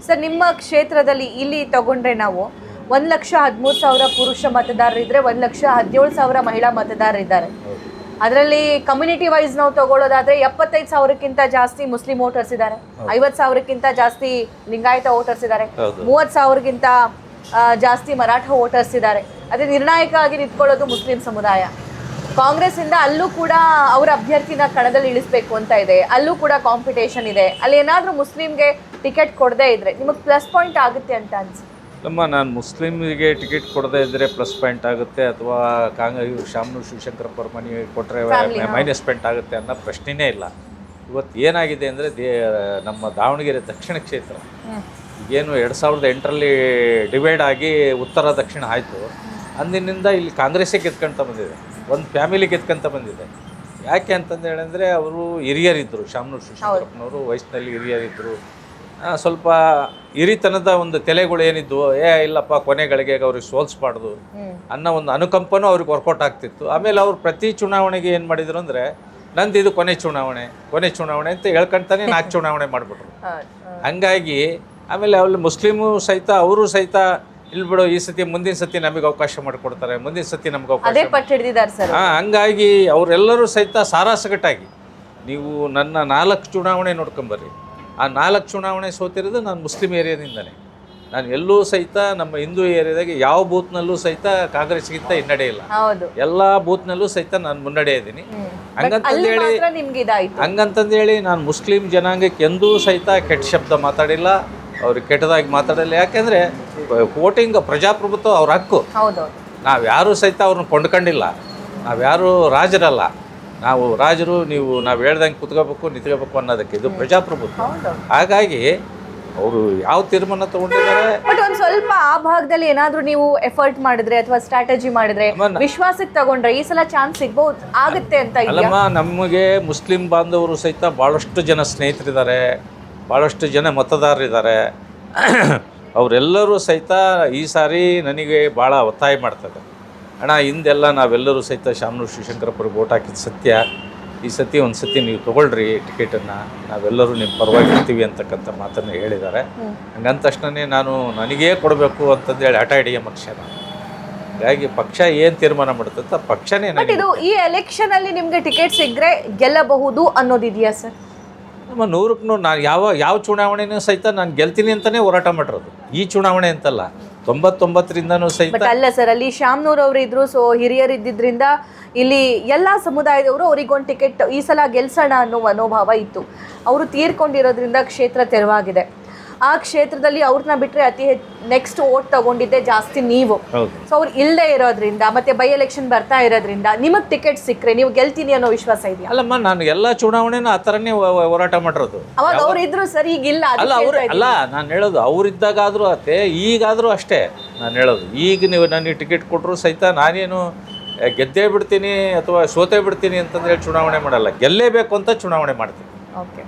Sir ನಿಮ್ಮ ಕ್ಷೇತ್ರದಲ್ಲಿ ಇಲ್ಲಿ ತಗೊಂಡ್ರೆ ನಾವು 1,13,000 ಪುರುಷ ಮತದಾರರಿದ್ರೆ 1,17,000 ಮಹಿಳಾ ಮತದಾರರಿದ್ದಾರೆ. ಅದರಲ್ಲಿ ಕಮ್ಯುನಿಟಿ ವೈಸ್ ನಾವು ತಗೊಳ್ಳೋದಾದ್ರೆ 75,000ಕ್ಕಿಂತ ಜಾಸ್ತಿ ಮುಸ್ಲಿಂ ವೋಟರ್ಸ್ ಇದ್ದಾರೆ, 50,000ಕ್ಕಿಂತ ಜಾಸ್ತಿ ಲಿಂಗಾಯತ ವೋಟರ್ಸ್ ಇದ್ದಾರೆ, 30,000ಕ್ಕಿಂತ ಜಾಸ್ತಿ ಮರಾಠ ವೋಟರ್ಸ್ ಇದ್ದಾರೆ. ಅದೇ ನಿರ್ಣಾಯಕ ಆಗಿ ನಿಂತ್ಕೊಳ್ಳೋದು ಮುಸ್ಲಿಂ ಸಮುದಾಯ. ಕಾಂಗ್ರೆಸ್ ಇಂದ ಅಲ್ಲೂ ಕೂಡ ಅವರ ಅಭ್ಯರ್ಥಿನ ಕಣದಲ್ಲಿ ಇಳಿಸ್ಬೇಕು ಅಂತ ಇದೆ, ಅಲ್ಲೂ ಕೂಡ ಕಾಂಪಿಟೇಷನ್ ಇದೆ. ಅಲ್ಲಿ ಏನಾದರೂ ಮುಸ್ಲಿಂಗೆ ಟಿಕೆಟ್ ಕೊಡದೇ ಇದ್ರೆ ನಿಮಗೆ ಪ್ಲಸ್ ಪಾಯಿಂಟ್ ಆಗುತ್ತೆ ಅಂತ ಅನ್ಸುತ್ತೆ? ನಾನು ಮುಸ್ಲಿಮ್ಗೆ ಟಿಕೆಟ್ ಕೊಡದೇ ಇದ್ದರೆ ಪ್ಲಸ್ ಪಾಯಿಂಟ್ ಆಗುತ್ತೆ ಅಥವಾ ಶಾಮನೂರು ಶಿವಶಂಕರಪ್ಪ ಮನೆ ಕೊಟ್ಟರೆ ಮೈನಸ್ ಪಾಯಿಂಟ್ ಆಗುತ್ತೆ ಅನ್ನೋ ಪ್ರಶ್ನೆನೇ ಇಲ್ಲ. ಇವತ್ತು ಏನಾಗಿದೆ ಅಂದರೆ ನಮ್ಮ ದಾವಣಗೆರೆ ದಕ್ಷಿಣ ಕ್ಷೇತ್ರ ಏನು 2008ರಲ್ಲಿ ಡಿವೈಡ್ ಆಗಿ ಉತ್ತರ ದಕ್ಷಿಣ ಆಯಿತು. ಅಂದಿನಿಂದ ಇಲ್ಲಿ ಕಾಂಗ್ರೆಸ್ಸೇ ಗೆದ್ಕೊಂತ ಬಂದಿದೆ, ಒಂದು ಫ್ಯಾಮಿಲಿ ಗೆದ್ಕೊಂತ ಬಂದಿದೆ. ಯಾಕೆ ಅಂತಂದು ಹೇಳಿದ್ರೆ ಅವರು ಹಿರಿಯರಿದ್ದರು, ಶಾಮನೂರು ಶಿವಶಂಕರಪ್ಪನವರು ವಯಸ್ಸಿನಲ್ಲಿ ಹಿರಿಯರಿದ್ದರು. ಸ್ವಲ್ಪ ಹಿರಿತನದ ಒಂದು ತಲೆಗಳು ಏನಿದ್ವು, ಇಲ್ಲಪ್ಪ ಕೊನೆಗಳಿಗೆ ಅವ್ರಿಗೆ ಸೋಲ್ಸ್ಬಾರ್ದು ಅನ್ನೋ ಒಂದು ಅನುಕಂಪನೂ ಅವ್ರಿಗೆ ವರ್ಕೌಟ್ ಆಗ್ತಿತ್ತು. ಆಮೇಲೆ ಅವ್ರು ಪ್ರತಿ ಚುನಾವಣೆಗೆ ಏನು ಮಾಡಿದ್ರು ಅಂದರೆ ನಂದು ಇದು ಕೊನೆ ಚುನಾವಣೆ ಅಂತ ಹೇಳ್ಕೊಂತಾನೆ 4 ಚುನಾವಣೆ ಮಾಡಿಬಿಟ್ರು. ಹಂಗಾಗಿ ಆಮೇಲೆ ಅಲ್ಲಿ ಮುಸ್ಲಿಮು ಸಹಿತ ಅವರು ಸಹಿತ ಇಲ್ಲಿ ಬಿಡು ಈ ಸತಿ ಮುಂದಿನ ಸತಿ ನಮಗೆ ಅವಕಾಶ ಮಾಡಿಕೊಡ್ತಾರೆ, ಮುಂದಿನ ಸತಿ ನಮ್ಗೆ ಅವಕಾಶ. ಹಂಗಾಗಿ ಅವರೆಲ್ಲರೂ ಸಹಿತ ಸಾರಾಸಗಟ್ಟಾಗಿ ನೀವು ನನ್ನ 4 ಚುನಾವಣೆ ನೋಡ್ಕೊಂಬರ್ರಿ. ಆ 4 ಚುನಾವಣೆ ಸೋತಿರೋದು ನಾನು ಮುಸ್ಲಿಂ ಏರಿಯಾದಿಂದನೇ. ನಾನು ಎಲ್ಲೂ ಸಹಿತ ನಮ್ಮ ಹಿಂದೂ ಏರಿಯಾದಾಗೆ ಯಾವ ಬೂತ್ನಲ್ಲೂ ಸಹಿತ ಕಾಂಗ್ರೆಸ್ಗಿಂತ ಹಿನ್ನಡೆ ಇಲ್ಲ. ಎಲ್ಲ ಬೂತ್ನಲ್ಲೂ ಸಹಿತ ನಾನು ಮುನ್ನಡೆ ಇದ್ದೀನಿ. ಹಂಗಂತಂದೇಳಿ ನಾನು ಮುಸ್ಲಿಂ ಜನಾಂಗಕ್ಕೆ ಎಂದೂ ಸಹಿತ ಕೆಟ್ಟ ಶಬ್ದ ಮಾತಾಡಿಲ್ಲ, ಅವ್ರಿಗೆ ಕೆಟ್ಟದಾಗಿ ಮಾತಾಡಿಲ್ಲ. ಯಾಕೆಂದರೆ ವೋಟಿಂಗ್ ಪ್ರಜಾಪ್ರಭುತ್ವ ಅವ್ರ ಹಕ್ಕು. ನಾವು ಯಾರೂ ಸಹಿತ ಅವ್ರನ್ನ ಕೊಂಡ್ಕೊಂಡಿಲ್ಲ, ನಾವ್ಯಾರೂ ರಾಜರಲ್ಲ. ನಾವು ರಾಜರು, ನಾವು ಹೇಳ್ದಂಗೆ ಕುತ್ಕೋಬೇಕು ನಿಂತ್ಕೋಬೇಕು ಅನ್ನೋದಕ್ಕೆ ಇದು ಪ್ರಜಾಪ್ರಭುತ್ವ. ಹಾಗಾಗಿ ಅವರು ಯಾವ ತೀರ್ಮಾನ ತಗೊಂಡಿದ್ದಾರೆ, ಬಟ್ ಒಂದು ಸ್ವಲ್ಪ ಆ ಭಾಗದಲ್ಲಿ ಏನಾದರೂ ನೀವು ಎಫರ್ಟ್ ಮಾಡಿದ್ರೆ ಅಥವಾ ಸ್ಟ್ರಾಟಜಿ ಮಾಡಿದ್ರೆ ವಿಶ್ವಾಸಕ್ಕೆ ತಗೊಂಡ್ರೆ ಈ ಸಲ ಚಾನ್ಸ್ ಸಿಗ್ಬಹುದು ಆಗುತ್ತೆ ಅಂತ. ಅಲ್ಲಮ್ಮ, ನಮಗೆ ಮುಸ್ಲಿಂ ಬಾಂಧವರು ಸಹಿತ ಭಾಳಷ್ಟು ಜನ ಸ್ನೇಹಿತರಿದ್ದಾರೆ, ಭಾಳಷ್ಟು ಜನ ಮತದಾರರಿದ್ದಾರೆ. ಅವರೆಲ್ಲರೂ ಸಹಿತ ಈ ಸಾರಿ ನನಗೆ ಭಾಳ ಒತ್ತಾಯ ಮಾಡ್ತಾರೆ, ಅಣ್ಣ ಹಿಂದೆಲ್ಲ ನಾವೆಲ್ಲರೂ ಸಹಿತ ಶಾಮನೂರು ಶಿವಶಂಕರಪ್ಪರಿಗೆ ವೋಟ್ ಹಾಕಿದ ಸತ್ಯ, ಈ ಸತಿ ಒಂದು ಸತಿ ನೀವು ತೊಗೊಳ್ರಿ ಟಿಕೆಟನ್ನು, ನಾವೆಲ್ಲರೂ ನಿಮ್ಮ ಪರವಾಗಿ ಇರ್ತೀವಿ ಅಂತಕ್ಕಂಥ ಮಾತನ್ನು ಹೇಳಿದ್ದಾರೆ. ಹಂಗಂದ ತಕ್ಷಣವೇ ನನಗೇ ಕೊಡಬೇಕು ಅಂತಂದೇಳಿ ಹಠ ಹಿಡಿಯೋ ಮನುಷ್ಯ ನಾನು. ಹಾಗಾಗಿ ಪಕ್ಷ ಏನು ತೀರ್ಮಾನ ಮಾಡುತ್ತೆ ಪಕ್ಷನೇ. ಬಟ್ ಇದು ಈ ಎಲೆಕ್ಷನಲ್ಲಿ ನಿಮಗೆ ಟಿಕೆಟ್ ಸಿಕ್ಕರೆ ಗೆಲ್ಲಬಹುದು ಅನ್ನೋದಿದೆಯಾ ಸರ್? ನಮ್ಮ 100ಕ್ಕೆ 100 ನಾನು ಯಾವ ಚುನಾವಣೆನೂ ಸಹಿತ ನಾನು ಗೆಲ್ತೀನಿ ಅಂತಲೇ ಹೋರಾಟ ಮಾಡಿರೋದು. ಈ ಚುನಾವಣೆ ಅಂತಲ್ಲ, 99ರಿಂದನೂ ಸಹಿತ ಅಲ್ಲ ಸರ್. ಅಲ್ಲಿ ಶಾಮನೂರ್ ಅವರು ಇದ್ರು, ಸೊ ಹಿರಿಯರಿದ್ದರಿಂದ ಇಲ್ಲಿ ಎಲ್ಲ ಸಮುದಾಯದವರು ಅವರಿಗೊಂದು ಟಿಕೆಟ್ ಈ ಸಲ ಗೆಲ್ಸೋಣ ಅನ್ನೋ ಮನೋಭಾವ ಇತ್ತು. ಅವರು ತೀರ್ಕೊಂಡಿರೋದ್ರಿಂದ ಕ್ಷೇತ್ರ ತೆರವಾಗಿದೆ. ಆ ಕ್ಷೇತ್ರದಲ್ಲಿ ಅವ್ರನ್ನ ಬಿಟ್ಟರೆ ಅತಿ ನೆಕ್ಸ್ಟ್ ವೋಟ್ ತಗೊಂಡಿದ್ದೆ ಜಾಸ್ತಿ ನೀವು. ಸೊ ಅವ್ರು ಇಲ್ಲದೆ ಇರೋದ್ರಿಂದ ಮತ್ತೆ ಬೈ ಎಲೆಕ್ಷನ್ ಬರ್ತಾ ಇರೋದ್ರಿಂದ ನಿಮಗೆ ಟಿಕೆಟ್ ಸಿಕ್ಕರೆ ನೀವು ಗೆಲ್ತೀನಿ ಅನ್ನೋ ವಿಶ್ವಾಸ ಇದೆಯಾ? ಅಲ್ಲಮ್ಮ, ನಾನು ಎಲ್ಲ ಚುನಾವಣೆನೂ ಆ ಥರನೇ ಹೋರಾಟ ಮಾಡಿರೋದು. ಅವಾಗ ಅವ್ರು ಇದ್ರು ಸರ್, ಈಗಿಲ್ಲ. ಅಲ್ಲ ನಾನು ಹೇಳೋದು ಅವ್ರಿದ್ದಾಗಾದರೂ ಅಷ್ಟೇ, ಈಗಾದರೂ ಅಷ್ಟೇ ನಾನು ಹೇಳೋದು. ಈಗ ನೀವು ನನಗೆ ಟಿಕೆಟ್ ಕೊಟ್ಟರು ಸಹಿತ ನಾನೇನು ಗೆದ್ದೇ ಬಿಡ್ತೀನಿ ಅಥವಾ ಸೋತೇ ಬಿಡ್ತೀನಿ ಅಂತಂದೇಳಿ ಚುನಾವಣೆ ಮಾಡಲ್ಲ, ಗೆಲ್ಲೇಬೇಕು ಅಂತ ಚುನಾವಣೆ ಮಾಡ್ತೀನಿ. ಓಕೆ.